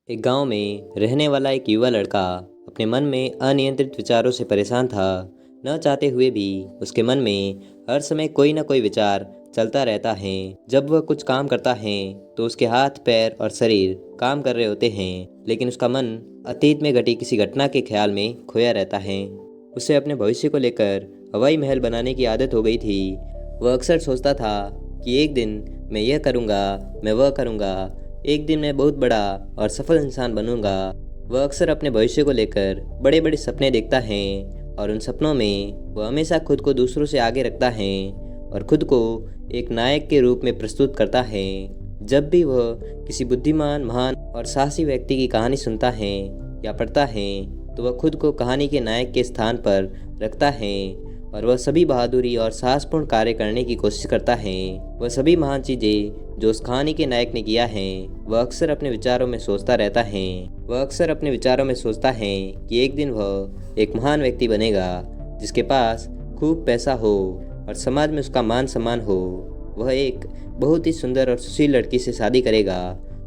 एक गांव में रहने वाला एक युवा लड़का अपने मन में अनियंत्रित विचारों से परेशान था। न चाहते हुए भी उसके मन में हर समय कोई न कोई विचार चलता रहता है। जब वह कुछ काम करता है तो उसके हाथ पैर और शरीर काम कर रहे होते हैं, लेकिन उसका मन अतीत में घटी किसी घटना के ख्याल में खोया रहता है। उसे अपने भविष्य को लेकर हवाई महल बनाने की आदत हो गई थी। वह अक्सर सोचता था कि एक दिन मैं यह करूँगा, मैं वह करूँगा, एक दिन मैं बहुत बड़ा और सफल इंसान बनूंगा। वह अक्सर अपने भविष्य को लेकर बड़े बड़े सपने देखता है और उन सपनों में वह हमेशा खुद को दूसरों से आगे रखता है और खुद को एक नायक के रूप में प्रस्तुत करता है। जब भी वह किसी बुद्धिमान, महान और साहसी व्यक्ति की कहानी सुनता है या पढ़ता है तो वह खुद को कहानी के नायक के स्थान पर रखता है और वह सभी बहादुरी और साहसपूर्ण कार्य करने की कोशिश करता है। वह सभी महान चीज़ें जो उस कहानी के नायक ने किया है वह अक्सर अपने विचारों में सोचता रहता है। वह अक्सर अपने विचारों में सोचता है कि एक दिन वह एक महान व्यक्ति बनेगा जिसके पास खूब पैसा हो और समाज में उसका मान सम्मान हो। वह एक बहुत ही सुंदर और सुशील लड़की से शादी करेगा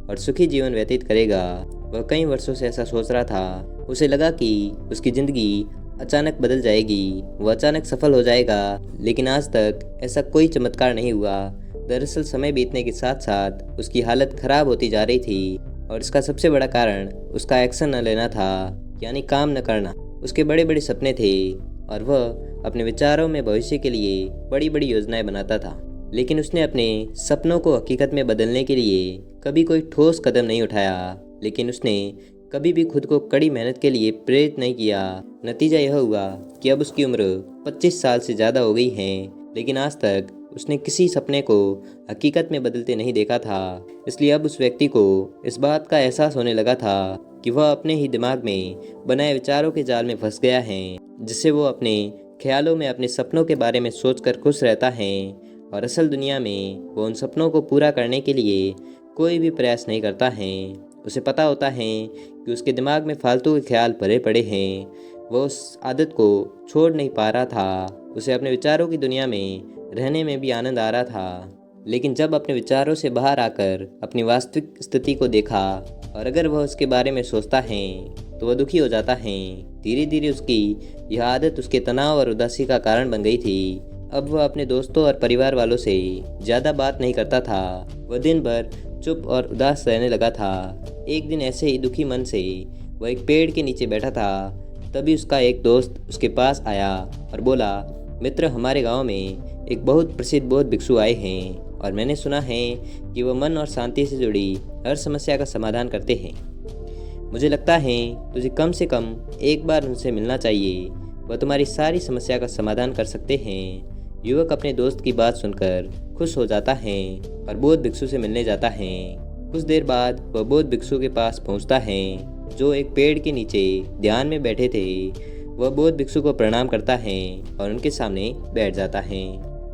और सुखी जीवन व्यतीत करेगा। वह कई वर्षों से ऐसा सोच रहा था। उसे लगा कि उसकी ज़िंदगी अचानक बदल जाएगी, वह अचानक सफल हो जाएगा, लेकिन आज तक ऐसा कोई चमत्कार नहीं हुआ। दरअसल समय बीतने के साथ साथ उसकी हालत खराब होती जा रही थी और इसका सबसे बड़ा कारण उसका एक्शन न लेना था, यानी काम न करना। उसके बड़े बड़े सपने थे और वह अपने विचारों में भविष्य के लिए बड़ी बड़ी योजनाएं बनाता था, लेकिन उसने अपने सपनों को हकीकत में बदलने के लिए कभी कोई ठोस कदम नहीं उठाया। लेकिन उसने कभी भी खुद को कड़ी मेहनत के लिए प्रेरित नहीं किया। नतीजा यह हुआ कि अब उसकी उम्र 25 साल से ज़्यादा हो गई है, लेकिन आज तक उसने किसी सपने को हकीकत में बदलते नहीं देखा था। इसलिए अब उस व्यक्ति को इस बात का एहसास होने लगा था कि वह अपने ही दिमाग में बनाए विचारों के जाल में फंस गया है, जिससे वो अपने ख्यालों में अपने सपनों के बारे में सोचकर खुश रहता है और असल दुनिया में वो उन सपनों को पूरा करने के लिए कोई भी प्रयास नहीं करता है। उसे पता होता है कि उसके दिमाग में फालतू के ख्याल भरे पड़े हैं। वह उस आदत को छोड़ नहीं पा रहा था। उसे अपने विचारों की दुनिया में रहने में भी आनंद आ रहा था, लेकिन जब अपने विचारों से बाहर आकर अपनी वास्तविक स्थिति को देखा और अगर वह उसके बारे में सोचता है तो वह दुखी हो जाता है। धीरे धीरे उसकी यह आदत उसके तनाव और उदासी का कारण बन गई थी। अब वह अपने दोस्तों और परिवार वालों से ज़्यादा बात नहीं करता था। वह दिन भर चुप और उदास रहने लगा था। एक दिन ऐसे ही दुखी मन से वह एक पेड़ के नीचे बैठा था। तभी उसका एक दोस्त उसके पास आया और बोला, मित्र, हमारे गांव में एक बहुत प्रसिद्ध बौद्ध भिक्षु आए हैं और मैंने सुना है कि वह मन और शांति से जुड़ी हर समस्या का समाधान करते हैं। मुझे लगता है तुझे कम से कम एक बार उनसे मिलना चाहिए। वह तुम्हारी सारी समस्या का समाधान कर सकते हैं। युवक अपने दोस्त की बात सुनकर खुश हो जाता है और बौद्ध भिक्षु से मिलने जाता है। कुछ देर बाद वह बौद्ध भिक्षु के पास पहुंचता है जो एक पेड़ के नीचे ध्यान में बैठे थे। वह बौद्ध भिक्षु को प्रणाम करता है और उनके सामने बैठ जाता है।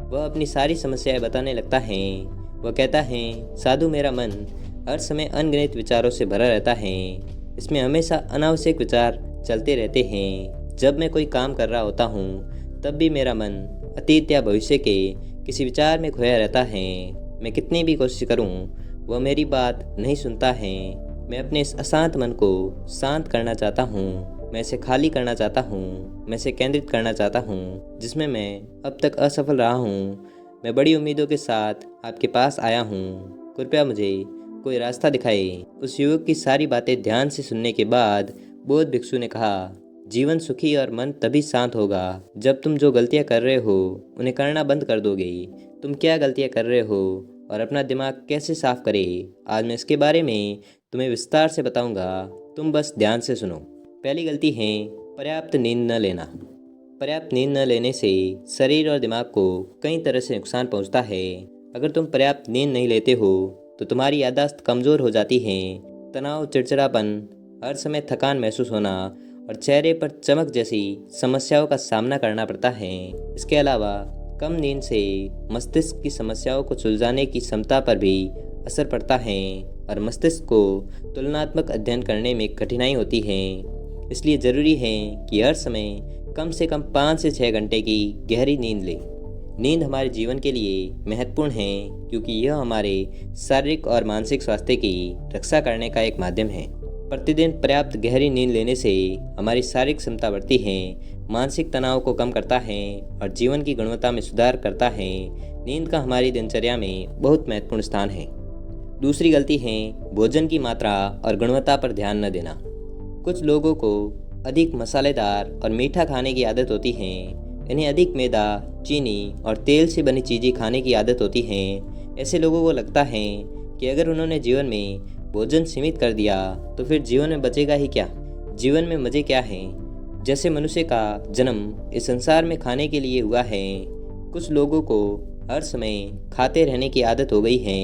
वह अपनी सारी समस्याएं बताने लगता है। वह कहता है, साधु, मेरा मन हर समय अनगिनत विचारों से भरा रहता है। इसमें हमेशा अनावश्यक विचार चलते रहते हैं। जब मैं कोई काम कर रहा होता हूँ तब भी मेरा मन अतीत या भविष्य के किसी विचार में खोया रहता है। मैं कितनी भी कोशिश करूँ वह मेरी बात नहीं सुनता है। मैं अपने इस अशांत मन को शांत करना चाहता हूँ। मैं इसे खाली करना चाहता हूँ। मैं इसे केंद्रित करना चाहता हूँ जिसमें मैं अब तक असफल रहा हूँ। मैं बड़ी उम्मीदों के साथ आपके पास आया हूँ। कृपया मुझे कोई रास्ता दिखाए। उस युवक की सारी बातें ध्यान से सुनने के बाद बौद्ध भिक्षु ने कहा, जीवन सुखी और मन तभी शांत होगा जब तुम जो गलतियाँ कर रहे हो उन्हें करना बंद कर दोगे। तुम क्या गलतियाँ कर रहे हो और अपना दिमाग कैसे साफ करें, आज मैं इसके बारे में तुम्हें विस्तार से बताऊंगा। तुम बस ध्यान से सुनो। पहली गलती है पर्याप्त नींद न लेना। पर्याप्त नींद न लेने से शरीर और दिमाग को कई तरह से नुकसान पहुंचता है। अगर तुम पर्याप्त नींद नहीं लेते हो तो तुम्हारी याददाश्त कमज़ोर हो जाती है। तनाव, चिड़चिड़ापन, हर समय थकान महसूस होना और चेहरे पर चमक जैसी समस्याओं का सामना करना पड़ता है। इसके अलावा कम नींद से मस्तिष्क की समस्याओं को सुलझाने की क्षमता पर भी असर पड़ता है और मस्तिष्क को तुलनात्मक अध्ययन करने में कठिनाई होती है। इसलिए ज़रूरी है कि हर समय कम से कम 5 से 6 घंटे की गहरी नींद लें। नींद हमारे जीवन के लिए महत्वपूर्ण है क्योंकि यह हमारे शारीरिक और मानसिक स्वास्थ्य की रक्षा करने का एक माध्यम है। प्रतिदिन पर्याप्त गहरी नींद लेने से हमारी शारीरिक क्षमता बढ़ती है, मानसिक तनाव को कम करता है और जीवन की गुणवत्ता में सुधार करता है। नींद का हमारी दिनचर्या में बहुत महत्वपूर्ण स्थान है। दूसरी गलती है भोजन की मात्रा और गुणवत्ता पर ध्यान न देना। कुछ लोगों को अधिक मसालेदार और मीठा खाने की आदत होती है। इन्हें अधिक मैदा, चीनी और तेल से बनी चीज़ें खाने की आदत होती है। ऐसे लोगों को लगता है कि अगर उन्होंने जीवन में भोजन सीमित कर दिया तो फिर जीवन में बचेगा ही क्या, जीवन में मज़े क्या हैं। जैसे मनुष्य का जन्म इस संसार में खाने के लिए हुआ है। कुछ लोगों को हर समय खाते रहने की आदत हो गई है।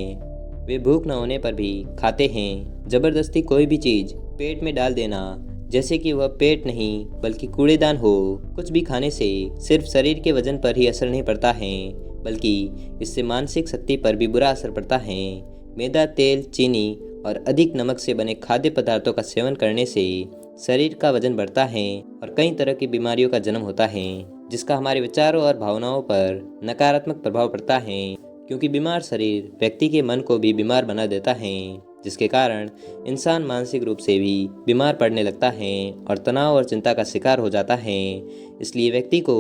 वे भूख न होने पर भी खाते हैं। ज़बरदस्ती कोई भी चीज़ पेट में डाल देना, जैसे कि वह पेट नहीं बल्कि कूड़ेदान हो। कुछ भी खाने से सिर्फ शरीर के वजन पर ही असर नहीं पड़ता है, बल्कि इससे मानसिक शक्ति पर भी बुरा असर पड़ता है। मैदा, तेल, चीनी और अधिक नमक से बने खाद्य पदार्थों का सेवन करने से शरीर का वजन बढ़ता है और कई तरह की बीमारियों का जन्म होता है, जिसका हमारे विचारों और भावनाओं पर नकारात्मक प्रभाव पड़ता है। क्योंकि बीमार शरीर व्यक्ति के मन को भी बीमार बना देता है, जिसके कारण इंसान मानसिक रूप से भी बीमार पड़ने लगता है और तनाव और चिंता का शिकार हो जाता है। इसलिए व्यक्ति को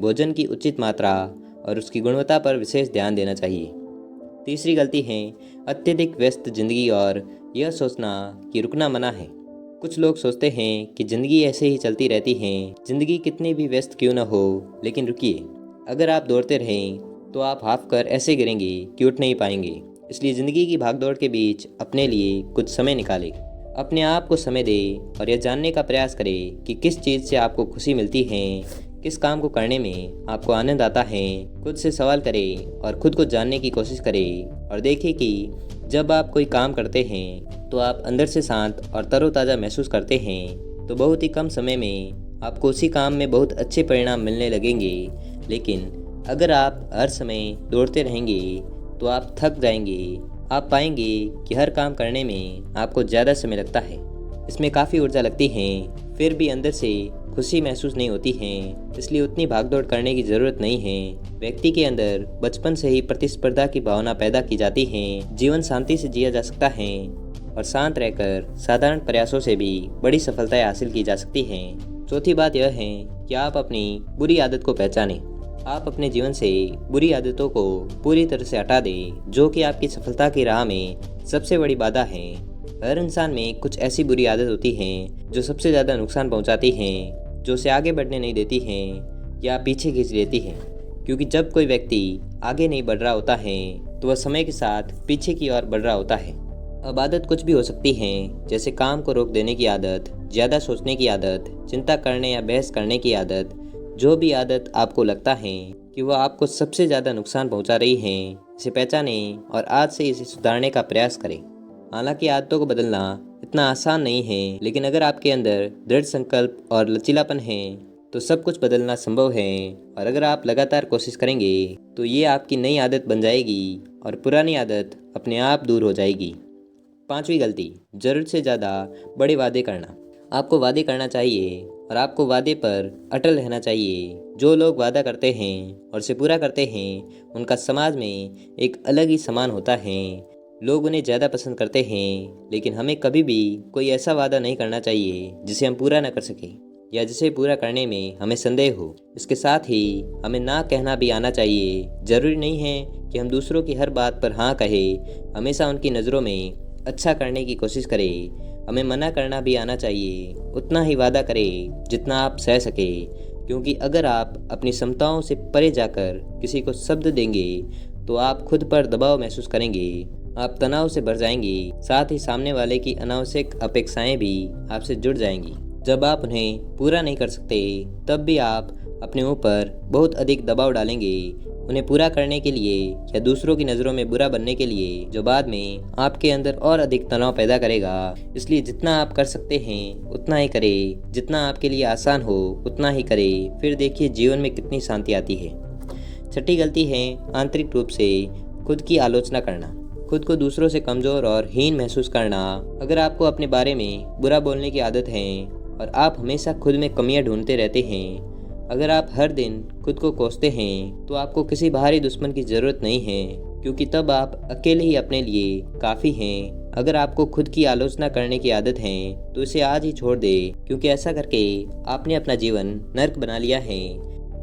भोजन की उचित मात्रा और उसकी गुणवत्ता पर विशेष ध्यान देना चाहिए। तीसरी गलती है अत्यधिक व्यस्त जिंदगी और यह सोचना कि रुकना मना है। कुछ लोग सोचते हैं कि ज़िंदगी ऐसे ही चलती रहती है, ज़िंदगी कितनी भी व्यस्त क्यों न हो, लेकिन रुकिए, अगर आप दौड़ते रहें तो आप हाफ कर ऐसे गिरेंगे कि उठ नहीं पाएंगे। इसलिए ज़िंदगी की भागदौड़ के बीच अपने लिए कुछ समय निकालें, अपने आप को समय दें और यह जानने का प्रयास करें कि किस चीज़ से आपको खुशी मिलती है, किस काम को करने में आपको आनंद आता है। खुद से सवाल करें और खुद को जानने की कोशिश करें और देखें कि जब आप कोई काम करते हैं तो आप अंदर से शांत और तरोताज़ा महसूस करते हैं, तो बहुत ही कम समय में आपको उसी काम में बहुत अच्छे परिणाम मिलने लगेंगे। लेकिन अगर आप हर समय दौड़ते रहेंगे तो आप थक जाएंगे। आप पाएंगे कि हर काम करने में आपको ज़्यादा समय लगता है, इसमें काफ़ी ऊर्जा लगती है, फिर भी अंदर से खुशी महसूस नहीं होती है। इसलिए उतनी भागदौड़ करने की ज़रूरत नहीं है। व्यक्ति के अंदर बचपन से ही प्रतिस्पर्धा की भावना पैदा की जाती है। जीवन शांति से जिया जा सकता है और शांत रहकर साधारण प्रयासों से भी बड़ी सफलताएं हासिल की जा सकती हैं। चौथी बात यह है कि आप अपनी बुरी आदत को पहचानें। आप अपने जीवन से बुरी आदतों को पूरी तरह से हटा दें, जो कि आपकी सफलता की राह में सबसे बड़ी बाधा है। हर इंसान में कुछ ऐसी बुरी आदत होती हैं जो सबसे ज़्यादा नुकसान पहुंचाती हैं, जो उसे आगे बढ़ने नहीं देती हैं या पीछे खींच लेती हैं। क्योंकि जब कोई व्यक्ति आगे नहीं बढ़ रहा होता है तो वह समय के साथ पीछे की ओर बढ़ रहा होता है। अब आदत कुछ भी हो सकती है, जैसे काम को रोक देने की आदत, ज़्यादा सोचने की आदत, चिंता करने या बहस करने की आदत। जो भी आदत आपको लगता है कि वह आपको सबसे ज़्यादा नुकसान पहुंचा रही है, इसे पहचानें और आज से इसे सुधारने का प्रयास करें। हालांकि आदतों को बदलना इतना आसान नहीं है, लेकिन अगर आपके अंदर दृढ़ संकल्प और लचीलापन है तो सब कुछ बदलना संभव है। और अगर आप लगातार कोशिश करेंगे तो ये आपकी नई आदत बन जाएगी और पुरानी आदत अपने आप दूर हो जाएगी। पांचवी गलती, ज़रूरत से ज़्यादा बड़े वादे करना। आपको वादे करना चाहिए और आपको वादे पर अटल रहना चाहिए। जो लोग वादा करते हैं और उसे पूरा करते हैं, उनका समाज में एक अलग ही सम्मान होता है। लोग उन्हें ज़्यादा पसंद करते हैं, लेकिन हमें कभी भी कोई ऐसा वादा नहीं करना चाहिए जिसे हम पूरा न कर सकें या जिसे पूरा करने में हमें संदेह हो। इसके साथ ही हमें ना कहना भी आना चाहिए। ज़रूरी नहीं है कि हम दूसरों की हर बात पर हाँ कहें, हमेशा उनकी नज़रों में अच्छा करने की कोशिश करें। हमें मना करना भी आना चाहिए। उतना ही वादा करें जितना आप सह सके, क्योंकि अगर आप अपनी क्षमताओं से परे जाकर किसी को शब्द देंगे तो आप खुद पर दबाव महसूस करेंगे, आप तनाव से भर जाएंगे, साथ ही सामने वाले की अनावश्यक अपेक्षाएं भी आपसे जुड़ जाएंगी। जब आप उन्हें पूरा नहीं कर सकते, तब भी आप अपने ऊपर बहुत अधिक दबाव डालेंगे उन्हें पूरा करने के लिए या दूसरों की नज़रों में बुरा बनने के लिए, जो बाद में आपके अंदर और अधिक तनाव पैदा करेगा। इसलिए जितना आप कर सकते हैं उतना ही करें, जितना आपके लिए आसान हो उतना ही करें, फिर देखिए जीवन में कितनी शांति आती है। छठी गलती है आंतरिक रूप से खुद की आलोचना करना, खुद को दूसरों से कमज़ोर और हीन महसूस करना। अगर आपको अपने बारे में बुरा बोलने की आदत है और आप हमेशा खुद में कमियां ढूंढते रहते हैं, अगर आप हर दिन खुद को कोसते हैं, तो आपको किसी बाहरी दुश्मन की ज़रूरत नहीं है, क्योंकि तब आप अकेले ही अपने लिए काफ़ी हैं। अगर आपको खुद की आलोचना करने की आदत है तो इसे आज ही छोड़ दे, क्योंकि ऐसा करके आपने अपना जीवन नर्क बना लिया है।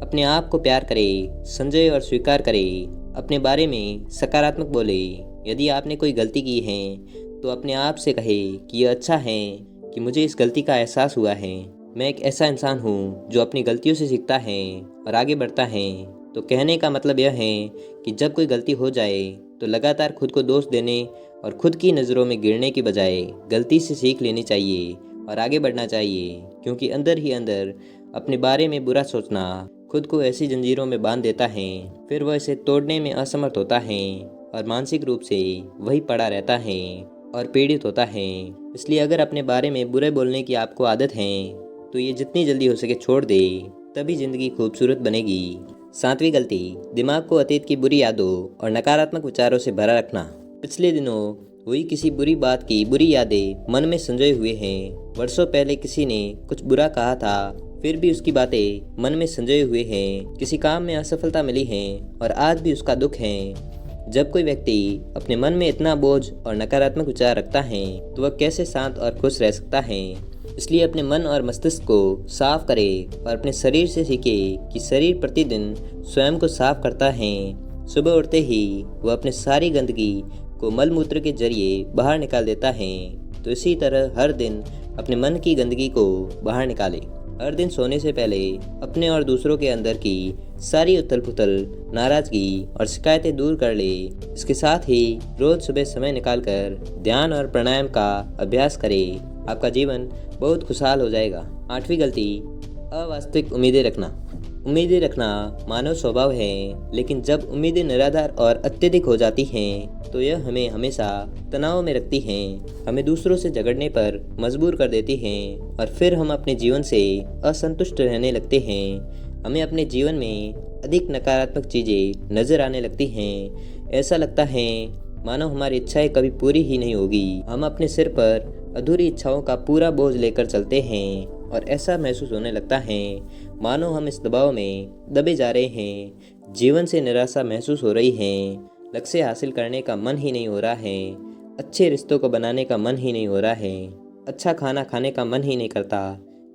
अपने आप को प्यार करें, समझे और स्वीकार करें। अपने बारे में सकारात्मक बोले। यदि आपने कोई गलती की है तो अपने आप से कहे कि यह अच्छा है कि मुझे इस गलती का एहसास हुआ है। मैं एक ऐसा इंसान हूँ जो अपनी गलतियों से सीखता है और आगे बढ़ता है। तो कहने का मतलब यह है कि जब कोई गलती हो जाए तो लगातार खुद को दोष देने और खुद की नज़रों में गिरने की बजाय गलती से सीख लेनी चाहिए और आगे बढ़ना चाहिए, क्योंकि अंदर ही अंदर अपने बारे में बुरा सोचना खुद को ऐसी जंजीरों में बांध देता है, फिर वह इसे तोड़ने में असमर्थ होता है और मानसिक रूप से वही पड़ा रहता है और पीड़ित होता है। इसलिए अगर अपने बारे में बुरे बोलने की आपको आदत है तो ये जितनी जल्दी हो सके छोड़ दे, तभी ज़िंदगी खूबसूरत बनेगी। 7वीं गलती, दिमाग को अतीत की बुरी यादों और नकारात्मक विचारों से भरा रखना। पिछले दिनों हुई किसी बुरी बात की बुरी यादें मन में संजोए हुए हैं। वर्षों पहले किसी ने कुछ बुरा कहा था, फिर भी उसकी बातें मन में संजोए हुए हैं। किसी काम में असफलता मिली है और आज भी उसका दुख है। जब कोई व्यक्ति अपने मन में इतना बोझ और नकारात्मक विचार रखता है तो वह कैसे शांत और खुश रह सकता है। इसलिए अपने मन और मस्तिष्क को साफ करे और अपने शरीर से सीखे कि शरीर प्रतिदिन स्वयं को साफ करता है। सुबह उठते ही वह अपने सारी गंदगी को मल मूत्र के जरिए बाहर निकाल देता है। तो इसी तरह हर दिन अपने मन की गंदगी को बाहर निकाले। हर दिन सोने से पहले अपने और दूसरों के अंदर की सारी उथल पुथल, नाराजगी और शिकायतें दूर कर ले। इसके साथ ही रोज सुबह समय निकालकर ध्यान और प्राणायाम का अभ्यास करें। आपका जीवन बहुत खुशहाल हो जाएगा। 8वीं गलती, अवास्तविक उम्मीदें रखना। उम्मीदें रखना मानव स्वभाव है, लेकिन जब उम्मीदें निराधार और अत्यधिक हो जाती हैं तो यह हमें हमेशा तनाव में रखती हैं, हमें दूसरों से झगड़ने पर मजबूर कर देती हैं और फिर हम अपने जीवन से असंतुष्ट रहने लगते हैं। हमें अपने जीवन में अधिक नकारात्मक चीज़ें नज़र आने लगती हैं। ऐसा लगता है मानो हमारी इच्छाएं कभी पूरी ही नहीं होगी। हम अपने सिर पर अधूरी इच्छाओं का पूरा बोझ लेकर चलते हैं और ऐसा महसूस होने लगता है मानो हम इस दबाव में दबे जा रहे हैं। जीवन से निराशा महसूस हो रही है, लक्ष्य हासिल करने का मन ही नहीं हो रहा है, अच्छे रिश्तों को बनाने का मन ही नहीं हो रहा है, अच्छा खाना खाने का मन ही नहीं करता,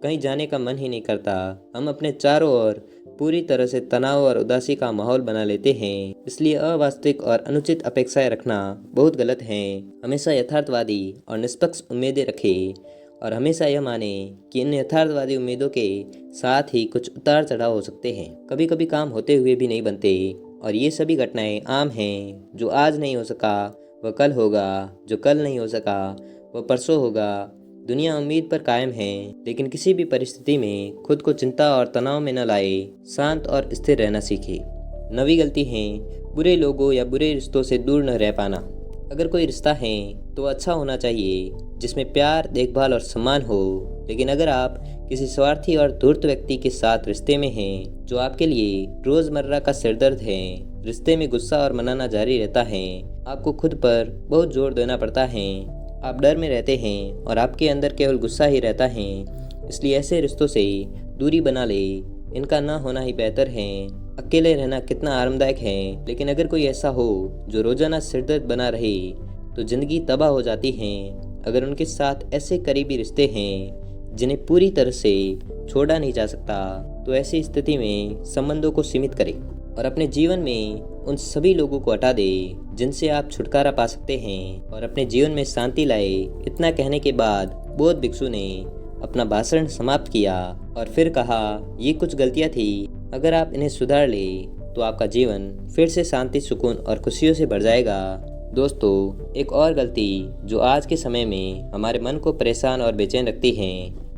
कहीं जाने का मन ही नहीं करता। हम अपने चारों ओर पूरी तरह से तनाव और उदासी का माहौल बना लेते हैं। इसलिए अवास्तविक और अनुचित अपेक्षाएं रखना बहुत गलत है। हमेशा यथार्थवादी और निष्पक्ष उम्मीदें रखें और हमेशा यह माने कि इन यथार्थवादी उम्मीदों के साथ ही कुछ उतार चढ़ाव हो सकते हैं। कभी कभी काम होते हुए भी नहीं बनते और ये सभी घटनाएं आम हैं। जो आज नहीं हो सका वह कल होगा, जो कल नहीं हो सका वह परसों होगा। दुनिया उम्मीद पर कायम है, लेकिन किसी भी परिस्थिति में खुद को चिंता और तनाव में न लाए, शांत और स्थिर रहना सीखे। 9वीं गलती है, बुरे लोगों या बुरे रिश्तों से दूर न रह पाना। अगर कोई रिश्ता है तो अच्छा होना चाहिए, जिसमें प्यार, देखभाल और सम्मान हो। लेकिन अगर आप किसी स्वार्थी और धूर्त व्यक्ति के साथ रिश्ते में हैं जो आपके लिए रोज़मर्रा का सिरदर्द है, रिश्ते में गुस्सा और मनाना जारी रहता है, आपको खुद पर बहुत जोर देना पड़ता है, आप डर में रहते हैं और आपके अंदर केवल गुस्सा ही रहता है। इसलिए ऐसे रिश्तों से दूरी बना ले, इनका ना होना ही बेहतर है। अकेले रहना कितना आरामदायक है, लेकिन अगर कोई ऐसा हो जो रोजाना सिरदर्द बना रहे तो ज़िंदगी तबाह हो जाती है। अगर उनके साथ ऐसे करीबी रिश्ते हैं जिन्हें पूरी तरह से छोड़ा नहीं जा सकता, तो ऐसी स्थिति में संबंधों को सीमित करें और अपने जीवन में उन सभी लोगों को हटा दे जिनसे आप छुटकारा पा सकते हैं और अपने जीवन में शांति लाए। इतना कहने के बाद बौद्ध भिक्षु ने अपना भाषण समाप्त किया और फिर कहा, ये कुछ गलतियाँ थी, अगर आप इन्हें सुधार ले तो आपका जीवन फिर से शांति, सुकून और खुशियों से भर जाएगा। दोस्तों, एक और गलती जो आज के समय में हमारे मन को परेशान और बेचैन रखती है,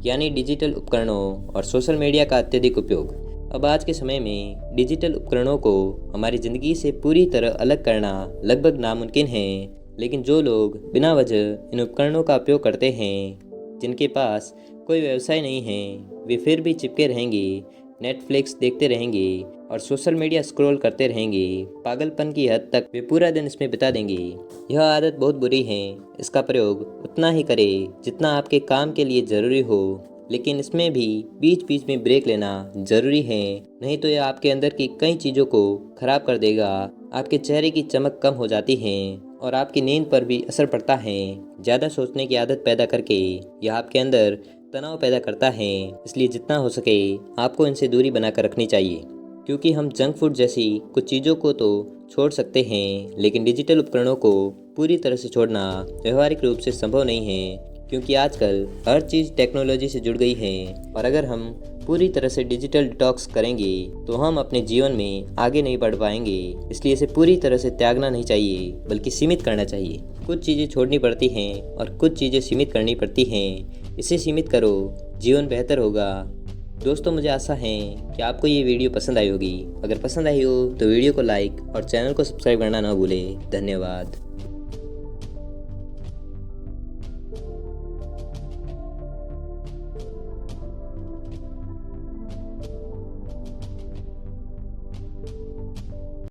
यानी डिजिटल उपकरणों और सोशल मीडिया का अत्यधिक उपयोग। अब आज के समय में डिजिटल उपकरणों को हमारी ज़िंदगी से पूरी तरह अलग करना लगभग नामुमकिन है, लेकिन जो लोग बिना वजह इन उपकरणों का उपयोग करते हैं, जिनके पास कोई व्यवसाय नहीं है, वे फिर भी चिपके रहेंगे, नेटफ्लिक्स देखते रहेंगे और सोशल मीडिया स्क्रॉल करते रहेंगे। पागलपन की हद तक वे पूरा दिन इसमें बिता देंगे। यह आदत बहुत बुरी है। इसका प्रयोग उतना ही करें जितना आपके काम के लिए ज़रूरी हो, लेकिन इसमें भी बीच बीच में ब्रेक लेना ज़रूरी है, नहीं तो यह आपके अंदर की कई चीज़ों को खराब कर देगा। आपके चेहरे की चमक कम हो जाती है और आपकी नींद पर भी असर पड़ता है। ज़्यादा सोचने की आदत पैदा करके यह आपके अंदर तनाव पैदा करता है, इसलिए जितना हो सके आपको इनसे दूरी बनाकर रखनी चाहिए। क्योंकि हम जंक फूड जैसी कुछ चीज़ों को तो छोड़ सकते हैं, लेकिन डिजिटल उपकरणों को पूरी तरह से छोड़ना व्यवहारिक रूप से संभव नहीं है। क्योंकि आजकल हर चीज़ टेक्नोलॉजी से जुड़ गई है, और अगर हम पूरी तरह से डिजिटल डिटॉक्स करेंगे तो हम अपने जीवन में आगे नहीं बढ़ पाएंगे। इसलिए इसे पूरी तरह से त्यागना नहीं चाहिए, बल्कि सीमित करना चाहिए। कुछ चीज़ें छोड़नी पड़ती हैं और कुछ चीज़ें सीमित करनी पड़ती हैं। इसे सीमित करो, जीवन बेहतर होगा। दोस्तों, मुझे आशा है कि आपको ये वीडियो पसंद आई होगी। अगर पसंद आई हो तो वीडियो को लाइक और चैनल को सब्सक्राइब करना ना भूलें। धन्यवाद।